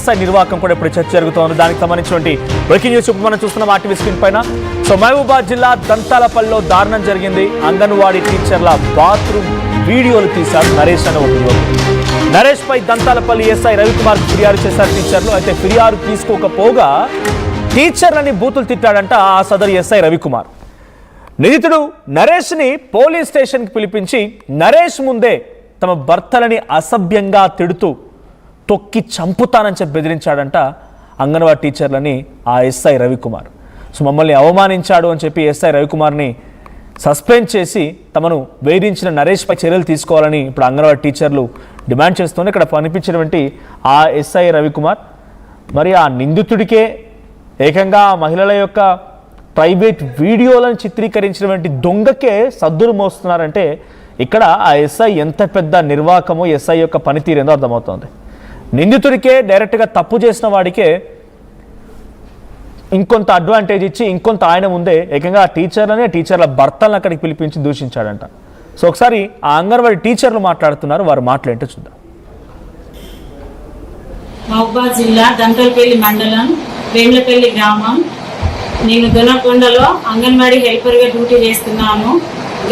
SI నిర్వాహకం కూడా ఇప్పుడు చర్చ జరుగుతోంది. దానికి సంబంధించినటువంటి బ్రేకింగ్ న్యూస్ ఇప్పుడు మనం చూస్తున్నాం ఆర్టీవీ స్క్రీన్ పైన. సో మహబూబాబాద్ జిల్లా దంతాలపల్లిలో దారుణం జరిగింది. అంగన్వాడీ టీచర్ల బాత్రూమ్ వీడియోలు తీశారు నరేష్ అనే ఒక యువకుడు. నరేష్ పై దంతాలపల్లి ఎస్ఐ రవికుమార్ ఫిర్యాదు చేశారు టీచర్లు. అయితే ఫిర్యాదు తీసుకోకపోగా టీచర్లని బూతులు తిట్టాడంట ఆ సదరు ఎస్ఐ రవికుమార్. నిందితుడు నరేష్ని పోలీస్ స్టేషన్కి పిలిపించి నరేష్ ముందే తమ భర్తలని అసభ్యంగా తిడుతూ తొక్కి చంపుతానని చెప్పి బెదిరించాడంట అంగన్వాడీ టీచర్లని ఆ ఎస్ఐ రవికుమార్. సో మమ్మల్ని అవమానించాడు అని చెప్పి ఎస్ఐ రవికుమార్ని సస్పెండ్ చేసి తమను వేధించిన నరేష్పై చర్యలు తీసుకోవాలని ఇప్పుడు అంగన్వాడీ టీచర్లు డిమాండ్ చేస్తున్నారు. ఇక్కడ కనిపించినటువంటి ఆ ఎస్ఐ రవికుమార్ మరి ఆ నిందితుడికే ఏకంగా మహిళల యొక్క ప్రైవేట్ వీడియోలను చిత్రీకరించినటువంటి దొంగకే సద్దులు మోస్తున్నారంటే ఇక్కడ ఆ ఎస్ఐ ఎంత పెద్ద నిర్వాహకమో ఎస్ఐ యొక్క పనితీరేందో అర్థమవుతోంది. నిందితుడికే డైరెక్ట్గా తప్పు చేసిన వాడికే ఇంకొంత అడ్వాంటేజ్ ఇచ్చి ఇంకొంత ఆయన ముందే ఏకంగా ఆ టీచర్ల భర్తలను అక్కడికి పిలిపించి దూషించాడంట. సో ఒకసారి ఆ అంగన్వాడీ టీచర్లు మాట్లాడుతున్నారు, వారు మాట్లాడింటే చూద్దాం. మహబూబాబాద్ జిల్లా దంతలపల్లి మండలం వేములపల్లి గ్రామం. నేను దొనకొండలో అంగన్వాడీ హెల్పర్గా డ్యూటీ చేస్తున్నాను.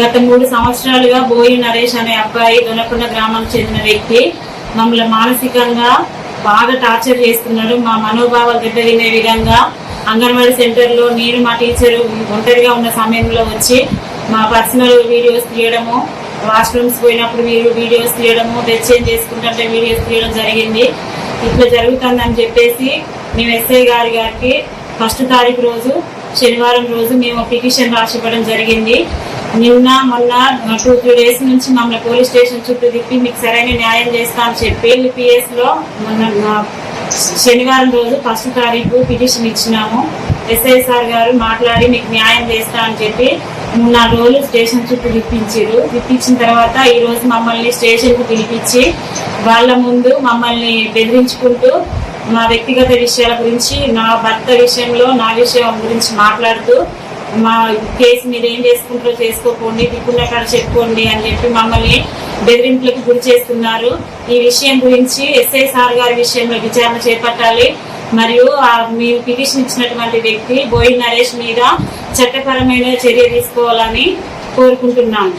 గత 3 సంవత్సరాలుగా బోయి నరేష్ అనే అబ్బాయి దొనకొండ గ్రామానికి చెందిన వ్యక్తి మమ్మల్ని మానసికంగా బాగా టార్చర్ చేస్తున్నాడు. మా మనోభావాలు దెబ్బతినే విధంగా అంగన్వాడీ సెంటర్లో నేను మా టీచరు ఒంటరిగా ఉన్న సమయంలో వచ్చి మా పర్సనల్ వీడియోస్ తీయడము, వాష్రూమ్స్ పోయినప్పుడు వీడియోస్ తీయడము, డ్రెస్ చేంజ్ చేసుకుంటుంటే వీడియోస్ తీయడం జరిగింది. ఇట్లా జరుగుతుందని చెప్పేసి మేము ఎస్ఐ గారికి 1వ తారీఖు రోజు శనివారం రోజు మేము పిటిషన్ రాసివ్వడం జరిగింది. నిన్న మొన్న 2-3 డేస్ నుంచి మమ్మల్ని పోలీస్ స్టేషన్ చుట్టూ తిప్పి మీకు సరైన న్యాయం చేస్తా అని చెప్పి పిఎస్లో మొన్న శనివారం రోజు 1వ తారీఖు పిటిషన్ ఇచ్చినాము. ఎస్ఐ సార్ గారు మాట్లాడి మీకు న్యాయం చేస్తా అని చెప్పి 3-4 రోజులు స్టేషన్ చుట్టూ తిప్పించిన తర్వాత ఈ రోజు మమ్మల్ని స్టేషన్కు పిలిపించి వాళ్ళ ముందు మమ్మల్ని బెదిరించుకుంటూ మా వ్యక్తిగత విషయాల గురించి, నా భర్త విషయంలో నా విషయం గురించి మాట్లాడుతూ మా కేసు మీరు ఏం చేసుకుంటారో చేసుకోకండి, దిక్కున్న కాడ చెప్పుకోండి అని చెప్పి మమ్మల్ని బెదిరింపులకు గురి చేస్తున్నారు. ఈ విషయం గురించి ఎస్ఐ సార్ గారి విషయంలో విచారణ చేపట్టాలి. మరియు మేము పిటిషన్ ఇచ్చినటువంటి వ్యక్తి బోయి నరేష్ మీద చట్టపరమైన చర్య తీసుకోవాలని కోరుకుంటున్నాను.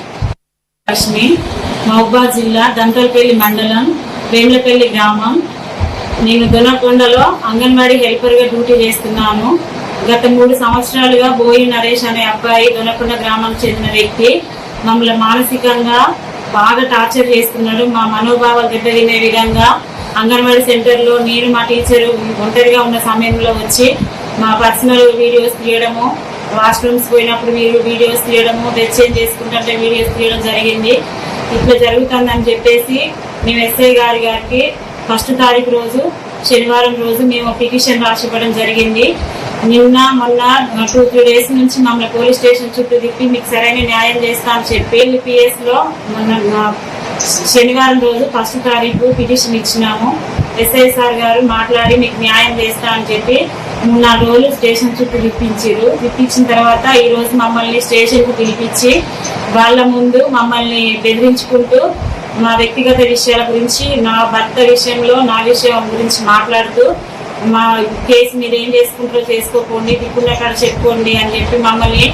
మహబూబాబాద్ జిల్లా దంతలపల్లి మండలం వేములపల్లి గ్రామం. నేను దొనకొండలో అంగన్వాడీ హెల్పర్గా డ్యూటీ చేస్తున్నాను. గత 3 సంవత్సరాలుగా బోయి నరేష్ అనే అబ్బాయి దొనకొండ గ్రామానికి చెందిన వ్యక్తి మమ్మల్ని మానసికంగా బాగా టార్చర్ చేస్తున్నాడు. మా మనోభావాలు దెబ్బతినే విధంగా అంగన్వాడీ సెంటర్లో నేను మా టీచరు ఒంటరిగా ఉన్న సమయంలో వచ్చి మా పర్సనల్ వీడియోస్ తీయడము, వాష్రూమ్స్ పోయినప్పుడు వీడియోస్ తీయడము, డ్రెస్ చేంజ్ చేసుకుంటుంటే వీడియోస్ తీయడం జరిగింది. ఇట్లా జరుగుతుందని చెప్పేసి మేము ఎస్ఐ గారికి 1వ తారీఖు రోజు శనివారం రోజు మేము పిటిషన్ రాసివ్వడం జరిగింది. నిన్న మొన్న 2-3 డేస్ నుంచి మమ్మల్ని పోలీస్ స్టేషన్ చుట్టూ తిప్పి మీకు సరైన న్యాయం చేస్తా అని చెప్పి పిఎస్లో మొన్న శనివారం రోజు 1వ తారీఖు పిటిషన్ ఇచ్చినాము. ఎస్ఐ సార్ గారు మాట్లాడి మీకు న్యాయం చేస్తా అని చెప్పి 3-4 రోజులు స్టేషన్ చుట్టూ తిప్పించిన తర్వాత ఈ రోజు మమ్మల్ని స్టేషన్కు పిలిపించి వాళ్ళ ముందు మమ్మల్ని బెదిరించుకుంటూ మా వ్యక్తిగత విషయాల గురించి, నా భర్త విషయంలో నా విషయం గురించి మాట్లాడుతూ మా కేసు మీరు ఏం చేసుకుంటారో చేసుకోకండి, దిక్కున్న కాడ చెప్పుకోండి అని చెప్పి మమ్మల్ని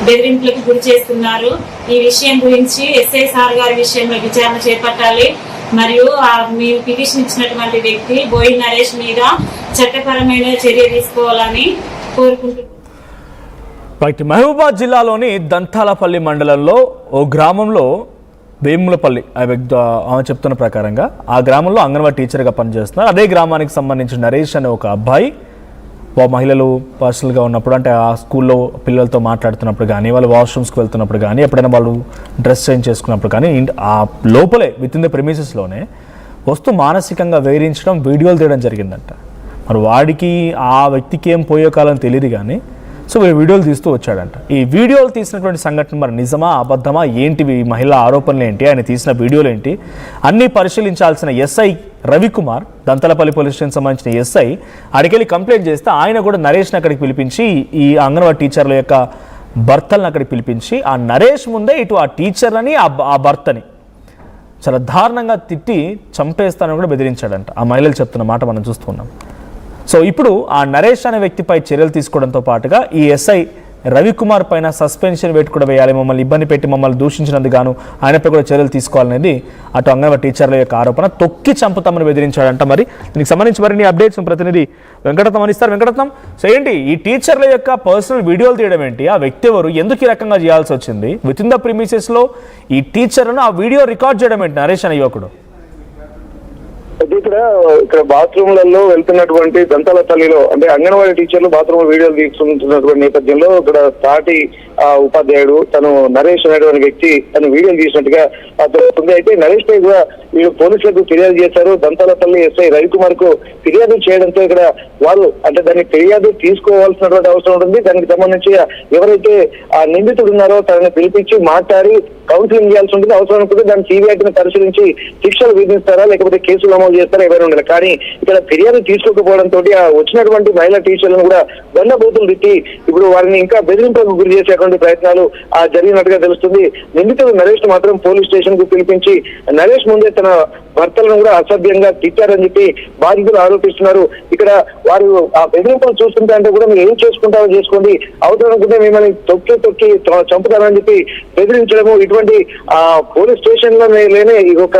బెదిరింపులకు గురి చేస్తున్నారు. ఈ విషయం గురించి ఎస్ఐ సార్ గారి విషయంలో విచారణ చేపట్టాలి. మరియు మేము పిటిషన్ ఇచ్చినటువంటి వ్యక్తి బోయి నరేష్ మీద చట్టపరమైన చర్య తీసుకోవాలని కోరుకుంటున్నాను. మహబూబాబాద్ జిల్లాలోని దంతాలపల్లి మండలంలో ఓ గ్రామంలో వేములపల్లి ఆమె చెప్తున్న ప్రకారంగా ఆ గ్రామంలో అంగన్వాడీ టీచర్గా పనిచేస్తున్నారు. అదే గ్రామానికి సంబంధించిన నరేష్ అనే ఒక అబ్బాయి మహిళలు పర్సనల్గా ఉన్నప్పుడు అంటే ఆ స్కూల్లో పిల్లలతో మాట్లాడుతున్నప్పుడు కానీ, వాళ్ళు వాష్రూమ్స్కి వెళ్తున్నప్పుడు కానీ, ఎప్పుడైనా వాళ్ళు డ్రెస్ చేంజ్ చేసుకున్నప్పుడు కానీ ఆ లోపలే విత్ ఇన్ ద ప్రిమిసెస్లోనే వస్తూ మానసికంగా వేధించడం, వీడియోలు తీయడం జరిగిందంట. మరి వాడికి ఆ వ్యక్తికి ఏం పోయే కాలం తెలియదు కానీ సో వీడియోలు తీస్తూ వచ్చాడంట. ఈ వీడియోలు తీసినటువంటి సంఘటన మరి నిజమా అబద్ధమా ఏంటివి, మహిళా ఆరోపణలు ఏంటి, ఆయన తీసిన వీడియోలు ఏంటి అన్నీ పరిశీలించాల్సిన SI Ravikumar, Dantalapalli police station సంబంధించిన ఎస్ఐ అడికెళ్ళి కంప్లైంట్ చేస్తే ఆయన కూడా నరేష్ని అక్కడికి పిలిపించి ఈ అంగన్వాడీ టీచర్ల యొక్క భర్తలను అక్కడికి పిలిపించి ఆ నరేష్ ముందే ఇటు ఆ టీచర్లని ఆ భర్తని చాలా దారుణంగా తిట్టి చంపేస్తానని కూడా బెదిరించాడంట. ఆ మహిళలు చెప్తున్న మాట మనం చూస్తున్నాం. సో ఇప్పుడు ఆ నరేష్ అనే వ్యక్తిపై చర్యలు తీసుకోవడంతో పాటుగా ఈ ఎస్ఐ రవికుమార్ పైన సస్పెన్షన్ వేటు కూడా వేయాలి, మమ్మల్ని ఇబ్బంది పెట్టి మమ్మల్ని దూషించినందుకు గాను ఆయనపై కూడా చర్యలు తీసుకోవాలనేది అటు అంగన్వాడీ టీచర్ల యొక్క ఆరోపణ. తొక్కి చంపుతామని బెదిరించాడంట. మరి దీనికి సంబంధించి మరిన్ని అప్డేట్స్ ప్రతినిధి వెంకటరత్నం అందిస్తారు. వెంకటరత్నం, సో ఏంటి ఈ టీచర్ల యొక్క పర్సనల్ వీడియోలు తీయడం ఏంటి? ఆ వ్యక్తి ఎవరు? ఎందుకు ఈ రకంగా చేయాల్సి వచ్చింది? విత్ ఇన్ ద ప్రిమిసెస్లో ఈ టీచర్లను ఆ వీడియో రికార్డ్ చేయడం ఏంటి నరేష్ అనే యువకుడు? ఇక్కడ బాత్రూమ్లలో వెళ్తున్నటువంటి దంతాలపల్లిలో అంటే అంగన్వాడీ టీచర్లు బాత్రూమ్ వీడియోలు తీసుకుంటున్నటువంటి నేపథ్యంలో ఇక్కడ తాటి ఉపాధ్యాయుడు తను నరేష్ అనేటువంటి వ్యక్తి తను వీడియోలు తీసినట్టుగా తెలుస్తుంది. అయితే నరేష్ పై కూడా వీళ్ళు పోలీసులకు ఫిర్యాదు చేశారు. దంతాలపల్లి ఎస్ఐ రవికుమార్ కు ఫిర్యాదు చేయడంతో ఇక్కడ వారు అంటే దాన్ని ఫిర్యాదు తీసుకోవాల్సినటువంటి అవసరం ఉంటుంది. దానికి సంబంధించి ఎవరైతే ఆ నిందితుడు ఉన్నారో తనని పిలిపించి మాట్లాడి కౌన్సిలింగ్ చేయాల్సి ఉంటుంది. అవసరం అనుకుంటే దాన్ని సిబిఐని పరిశీలించి శిక్షలు విధిస్తారా లేకపోతే కేసులు నమోదు చేస్తారా ఎవరైనా ఉండాలి. కానీ ఇక్కడ ఫిర్యాదు తీసుకోకపోవడంతో ఆ వచ్చినటువంటి మహిళా టీచర్లను కూడా దండబూతులు తిట్టి ఇప్పుడు వారిని ఇంకా బెదిరింపులకు గురి చేసేటువంటి ప్రయత్నాలు జరిగినట్టుగా తెలుస్తుంది. నిందితుడు నరేష్ మాత్రం పోలీస్ స్టేషన్ కు పిలిపించి నరేష్ ముందే తన భర్తలను కూడా అసభ్యంగా తిట్టారని చెప్పి బాధితులు ఆరోపిస్తున్నారు. ఇక్కడ వారు ఆ బెదిరింపులు చూస్తుంటే అంటే కూడా మీరు ఏం చేసుకుంటారో చేసుకోండి, అవసరనుకుంటే మిమ్మల్ని తొక్కి చంపుతారని చెప్పి బెదిరించడము, ఇటువంటి పోలీస్ స్టేషన్ లో లేనే ఒక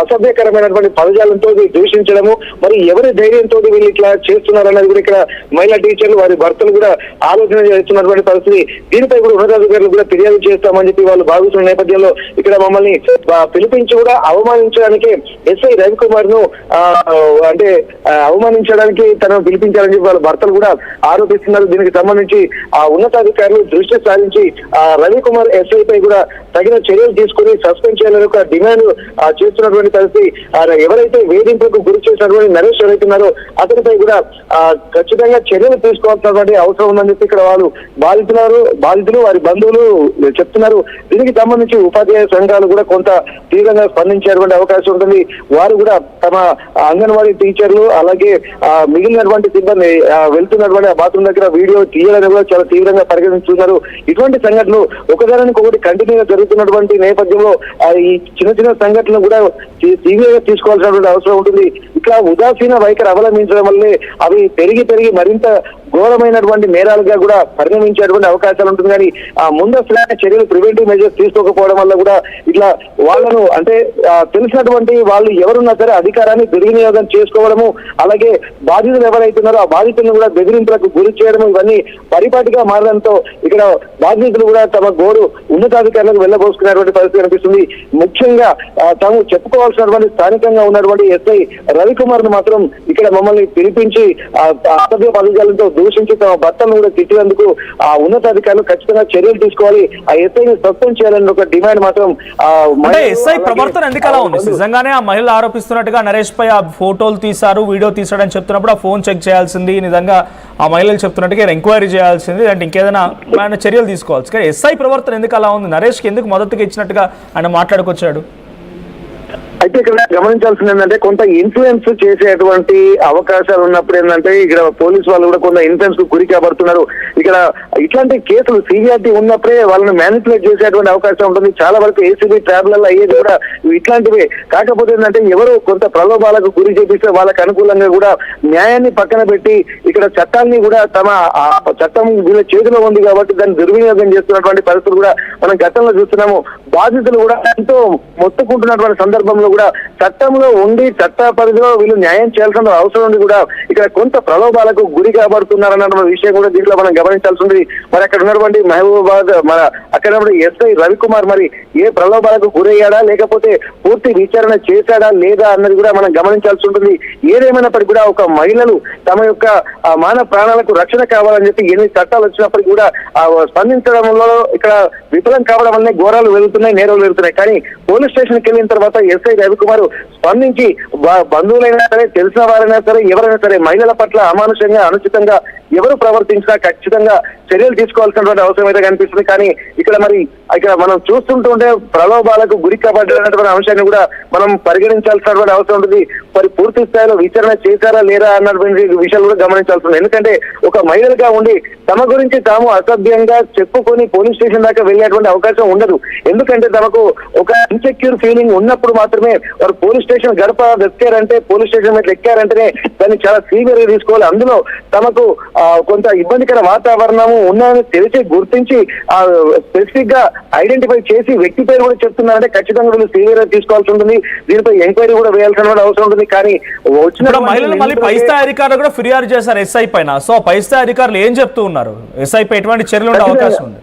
అసభ్యకరమైనటువంటి పదజాలంతో దూషించడము, మరి ఎవరి ధైర్యంతో వీళ్ళు ఇట్లా చేస్తున్నారు అన్నది కూడా ఇక్కడ మహిళా టీచర్లు వారి భర్తలు కూడా ఆలోచన చేస్తున్నటువంటి పరిస్థితి. దీనిపై కూడా ఉన్నతాధికారులు కూడా ఫిర్యాదు చేస్తామని చెప్పి వాళ్ళు భావిస్తున్న నేపథ్యంలో ఇక్కడ మమ్మల్ని పిలిపించి కూడా అవమానించడానికి ఎస్ఐ రవికుమార్ ను అంటే అవమానించడానికి తనను పిలిపించాలని చెప్పి వాళ్ళ భర్తలు కూడా ఆరోపిస్తున్నారు. దీనికి సంబంధించి ఆ ఉన్నతాధికారులు దృష్టి సారించి రవికుమార్ ఎస్ఐ పై కూడా తగిన చర్యలు తీసుకుని సస్పెండ్ చేయాలని ఒక డిమాండ్ చేస్తున్నటువంటి పరిస్థితి. ఎవరైతే వేధింపులకు గురి చేసినటువంటి నరేష్ ఎవరైతున్నారో అతనిపై కూడా ఖచ్చితంగా చర్యలు తీసుకోవాల్సినటువంటి అవసరం ఉందని చెప్పి ఇక్కడ వాళ్ళు బాధితులు వారి బంధువులు చెప్తున్నారు. దీనికి సంబంధించి ఉపాధ్యాయ సంఘాలు కూడా కొంత తీవ్రంగా స్పందించేటువంటి అవకాశం ఉంటుంది. వారు కూడా తమ అంగన్వాడీ టీచర్లు అలాగే మిగిలినటువంటి సిబ్బంది వెళ్తున్నటువంటి బాత్రూమ్ దగ్గర వీడియో తీయాలని కూడా చాలా తీవ్రంగా పరిగణిస్తున్నారు. ఇటువంటి సంఘటనలు ఒకదానికి ఒకటి కంటిన్యూగా జరుగుతున్నటువంటి నేపథ్యంలో ఈ చిన్న చిన్న సంఘటనలు కూడా తీవ్రంగా తీసుకోవాల్సినటువంటి అవసరం ఉంటుంది. ఇట్లా ఉదాసీన వైఖరి అవలంబించడం వల్లే అవి పెరిగి మరింత ఘోరమైనటువంటి నేరాలుగా కూడా పరిణమించేటువంటి అవకాశాలు ఉంటుంది. కానీ ముందస్తుగా చర్యలు ప్రివెంటివ్ మెజర్స్ తీసుకోకపోవడం వల్ల కూడా ఇట్లా వాళ్ళను అంటే తెలిసినటువంటి వాళ్ళు ఎవరున్నా సరే అధికారాన్ని దుర్వినియోగం చేసుకోవడము, అలాగే బాధితులు ఎవరైతున్నారో ఆ బాధితులను కూడా బెదిరింపులకు గురి చేయడం ఇవన్నీ పరిపాటిగా మారడంతో ఇక్కడ బాధితులు కూడా తమ గోడు ఉన్నతాధికారులకు వెళ్ళబోసుకునేటువంటి పరిస్థితి కనిపిస్తుంది. ముఖ్యంగా తాము చెప్పుకోవాల్సినటువంటి స్థానికంగా ఉన్నటువంటి ఎస్ఐ రవికుమార్ ను మాత్రం ఇక్కడ మమ్మల్ని పిలిపించి అసభ్య పదజాలంతో దూషించి తమ భర్తలను కూడా తిట్టినందుకు ఆ ఉన్నతాధికారులు ఖచ్చితంగా చర్యలు తీసుకోవాలి, ఆ ఎస్ఐని సస్పెండ్ చేయాలని ఒక డిమాండ్ మాత్రం ఎస్ఐ ప్రవర్తన ఎందుకు అలా ఉంది? నిజంగానే ఆ మహిళ ఆరోపిస్తున్నట్టుగా నరేష్ పై ఆ ఫోటోలు తీశారు, వీడియో తీసాడని చెప్తున్నప్పుడు ఆ ఫోన్ చెక్ చేయాల్సింది, నిజంగా ఆ మహిళలు చెప్తున్నట్టుగా ఎంక్వైరీ చేయాల్సింది, అంటే ఇంకేదైనా ఆయన చర్యలు తీసుకోవాల్సి. కానీ ఎస్ఐ ప్రవర్తన ఎందుకు అలా ఉంది? నరేష్కి ఎందుకు మద్దతుగా ఇచ్చినట్టుగా ఆయన మాట్లాడుకొచ్చాడు? అయితే ఇక్కడ గమనించాల్సింది ఏంటంటే కొంత ఇన్ఫ్లుయెన్స్ చేసేటువంటి అవకాశాలు ఉన్నప్పుడు ఏంటంటే ఇక్కడ పోలీసు వాళ్ళు కూడా కొంత ఇన్ఫ్లుయెన్స్ కు గురి కాబడుతున్నారు. ఇక్కడ ఇట్లాంటి కేసులు సీనియారిటీ ఉన్నప్పుడే వాళ్ళని మ్యానిపులేట్ చేసేటువంటి అవకాశం ఉంటుంది. చాలా వరకు ఏసీబీ ట్రాబ్లలో అయ్యేది కూడా ఇట్లాంటివే. కాకపోతే ఏంటంటే ఎవరు కొంత ప్రలోభాలకు గురి చేపిస్తే వాళ్ళకి అనుకూలంగా కూడా న్యాయాన్ని పక్కన పెట్టి ఇక్కడ చట్టాన్ని కూడా తమ చట్టం వీళ్ళ చేతిలో ఉంది కాబట్టి దాన్ని దుర్వినియోగం చేస్తున్నటువంటి పరిస్థితులు కూడా మనం గతంలో చూస్తున్నాము. బాధితులు కూడా ఎంతో మొత్తుకుంటున్నటువంటి సందర్భంలో కూడా చట్టంలో ఉండి చట్ట పరిధిలో వీళ్ళు న్యాయం చేయాల్సిన అవసరం ఉంది కూడా ఇక్కడ కొంత ప్రలోభాలకు గురి కాబడుతున్నారన్న విషయం కూడా దీంట్లో మనం గమనించాల్సి ఉంది. మరి అక్కడ ఉన్నటువంటి మహబూబాబాద్ మన అక్కడ ఎస్ఐ రవికుమార్ మరి ఏ ప్రలోభాలకు గురయ్యాడా లేకపోతే పూర్తి విచారణ చేశాడా లేదా అన్నది కూడా మనం గమనించాల్సి ఉంటుంది. ఏదేమైనప్పటికీ కూడా ఒక మహిళలు తమ యొక్క మానవ ప్రాణాలకు రక్షణ కావాలని చెప్పి ఎన్ని చట్టాలు వచ్చినప్పటికీ కూడా స్పందించడంలో ఇక్కడ విఫలం కావడం వల్లనే ఘోరాలు వెళ్తున్నాయి, నేరాలు వెళ్తున్నాయి. కానీ పోలీస్ స్టేషన్కి వెళ్ళిన తర్వాత ఎస్ఐ రవికుమార్ స్పందించి బంధువులైనా సరే తెలిసిన వారైనా సరే ఎవరైనా సరే మహిళల పట్ల అమానుషంగా అనుచితంగా ఎవరు ప్రవర్తించినా ఖచ్చితంగా చర్యలు తీసుకోవాల్సినటువంటి అవసరం అయితే కనిపిస్తుంది. కానీ ఇక్కడ మనం చూస్తుంటుంటే ప్రలోభాలకు గురి కాబడ్డటువంటి అంశాన్ని కూడా మనం పరిగణించాల్సినటువంటి అవసరం ఉంటుంది. మరి పూర్తి స్థాయిలో విచారణ చేశారా లేదా అన్నటువంటి విషయాలు కూడా గమనించాల్సి ఉంది. ఎందుకంటే ఒక మహిళలుగా ఉండి తమ గురించి తాము అసభ్యంగా చెప్పుకొని పోలీస్ స్టేషన్ దాకా వెళ్ళేటువంటి అవకాశం ఉండదు. ఎందుకంటే తమకు ఒక ఇన్సెక్యూర్ ఫీలింగ్ ఉన్నప్పుడు మాత్రమే వారు పోలీస్ స్టేషన్ గడప వెక్కారంటే, పోలీస్ స్టేషన్ మీద ఎక్కారంటేనే దాన్ని చాలా సీవియర్ గా తీసుకోవాలి. అందులో తమకు కొంత ఇబ్బందికర వాతావరణము ఉన్నాయని తెలిసి గుర్తించి స్పెసిఫిక్ గా ఐడెంటిఫై చేసి వ్యక్తి పేరు కూడా చెప్తున్నారంటే ఖచ్చితంగా వీళ్ళు సీవియర్ గా తీసుకోవాల్సి ఉంటుంది. దీనిపై ఎంక్వైరీ కూడా వేయాల్సిన అవసరం ఉంటుంది. కానీ వచ్చిన మహిళలు మళ్ళీ పై స్థాయి అధికారులు కూడా ఫిర్యాదు చేశారు ఎస్ఐ పైన. సో పై స్థాయి అధికారులు ఏం చెప్తూ ఉన్నారు? ఎస్ఐ పై ఎటువంటి చర్యలు ఉండే అవకాశం ఉంది?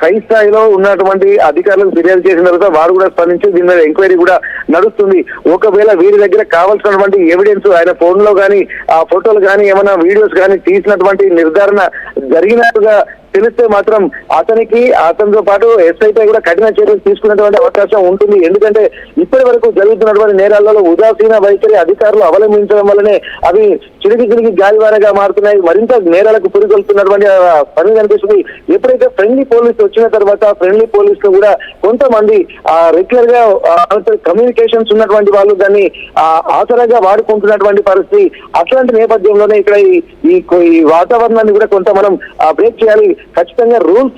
పై స్థాయిలో ఉన్నటువంటి అధికారులకు ఫిర్యాదు చేసిన తర్వాత వారు కూడా స్పందించి దీని మీద ఎంక్వైరీ కూడా నడుస్తుంది. ఒకవేళ వీరి దగ్గర కావాల్సినటువంటి ఎవిడెన్స్, ఆయన ఫోన్ లో కానీ ఆ ఫోటోలు కానీ ఏమైనా వీడియోస్ కానీ తీసినటువంటి నిర్ధారణ జరిగినట్టుగా తెలిస్తే మాత్రం అతనితో పాటు ఎస్ఐపై కూడా కఠిన చర్యలు తీసుకునేటువంటి అవకాశం ఉంటుంది. ఎందుకంటే ఇప్పటి వరకు జరుగుతున్నటువంటి నేరాలలో ఉదాసీన వైఖరి అధికారులు అవలంబించడం వల్లనే అవి చిరిగి గాలివారగా మారుతున్నాయి. మరింత నేరాలకు పురికొల్తున్నటువంటి పని కనిపిస్తుంది. ఎప్పుడైతే ఫ్రెండ్లీ పోలీసులు వచ్చిన తర్వాత ఫ్రెండ్లీ పోలీసులు కూడా కొంతమంది రెగ్యులర్ గా కమ్యూనికేషన్స్ ఉన్నటువంటి వాళ్ళు దాన్ని ఆసరాగా వాడుకుంటున్నటువంటి పరిస్థితి. అట్లాంటి నేపథ్యంలోనే ఇక్కడ ఈ వాతావరణాన్ని కూడా కొంత మనం బ్రేక్ చేయాలి. ఖచ్చితంగా రూల్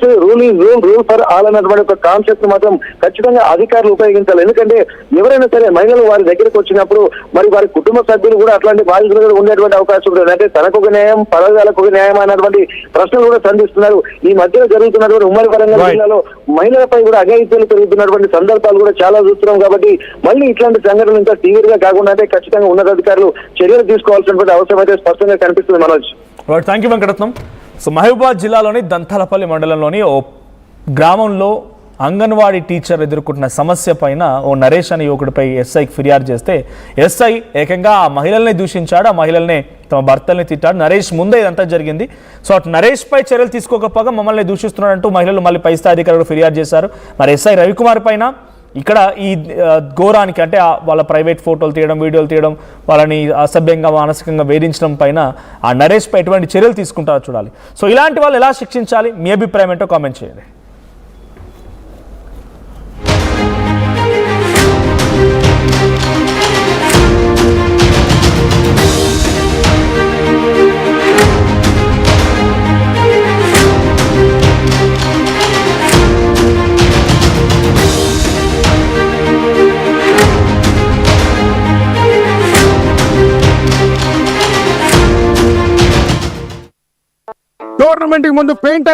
ఫర్ ఆల్ అన్నటువంటి ఒక కాన్సెప్ట్ మాత్రం ఖచ్చితంగా అధికారులు ఉపయోగించాలి. ఎందుకంటే ఎవరైనా సరే మహిళలు వారి దగ్గరకు వచ్చినప్పుడు మరి వారి కుటుంబ సభ్యులు కూడా అట్లాంటి బాధితులు కూడా ఉండేటువంటి అవకాశం ఉంటుంది. అంటే తనకు ఒక న్యాయం, పరదాలకు ఒక న్యాయం అన్నటువంటి ప్రశ్నలు కూడా సంధిస్తున్నారు. ఈ మధ్యలో జరుగుతున్నటువంటి ఉమ్మడి వరంగల్ జిల్లాలో మహిళలపై కూడా అఘాయిత్యాలు పెరుగుతున్నటువంటి సందర్భాలు కూడా చాలా చూస్తున్నాం. కాబట్టి మళ్ళీ ఇట్లాంటి సంఘటనలు ఇంకా తీవ్రంగా కాకుండా అంటే ఖచ్చితంగా ఉన్నతాధికారులు చర్యలు తీసుకోవాల్సినటువంటి అవసరం అయితే స్పష్టంగా కనిపిస్తుంది. Manoj, thank you Venkataratnam. So Mahabubabad జిల్లాలోని దంతాలపల్లి మండలంలోని ఓ గ్రామంలో అంగన్వాడీ టీచర్ ఎదుర్కొంటున్న సమస్య పైన ఓ నరేష్ అనే యువకుడిపై ఎస్ఐకి ఫిర్యాదు చేస్తే ఎస్ఐ ఏకంగా ఆ మహిళల్ని దూషించాడు, ఆ మహిళల్ని తమ భర్తల్ని తిట్టాడు. నరేష్ ముందే ఇదంతా జరిగింది. సో అటు నరేష్ పై చర్యలు తీసుకోకపోగా మమ్మల్ని దూషిస్తున్నాడంటూ మహిళలు మళ్ళీ పై స్థాయి అధికారులు ఫిర్యాదు చేశారు. మరి ఎస్ఐ రవికుమార్ పైన ఇక్కడ ఈ ఘోరానికి అంటే వాళ్ళ ప్రైవేట్ ఫోటోలు తీయడం, వీడియోలు తీయడం, వాళ్ళని అసభ్యంగా మానసికంగా వేధించడం పైన ఆ నరేష్ పై ఎటువంటి చర్యలు తీసుకుంటారో చూడాలి. సో ఇలాంటి వాళ్ళు ఎలా శిక్షించాలి? మీ అభిప్రాయం ఏంటో కామెంట్ చేయండి. టోర్నమెంట్ ముందు పెయింట్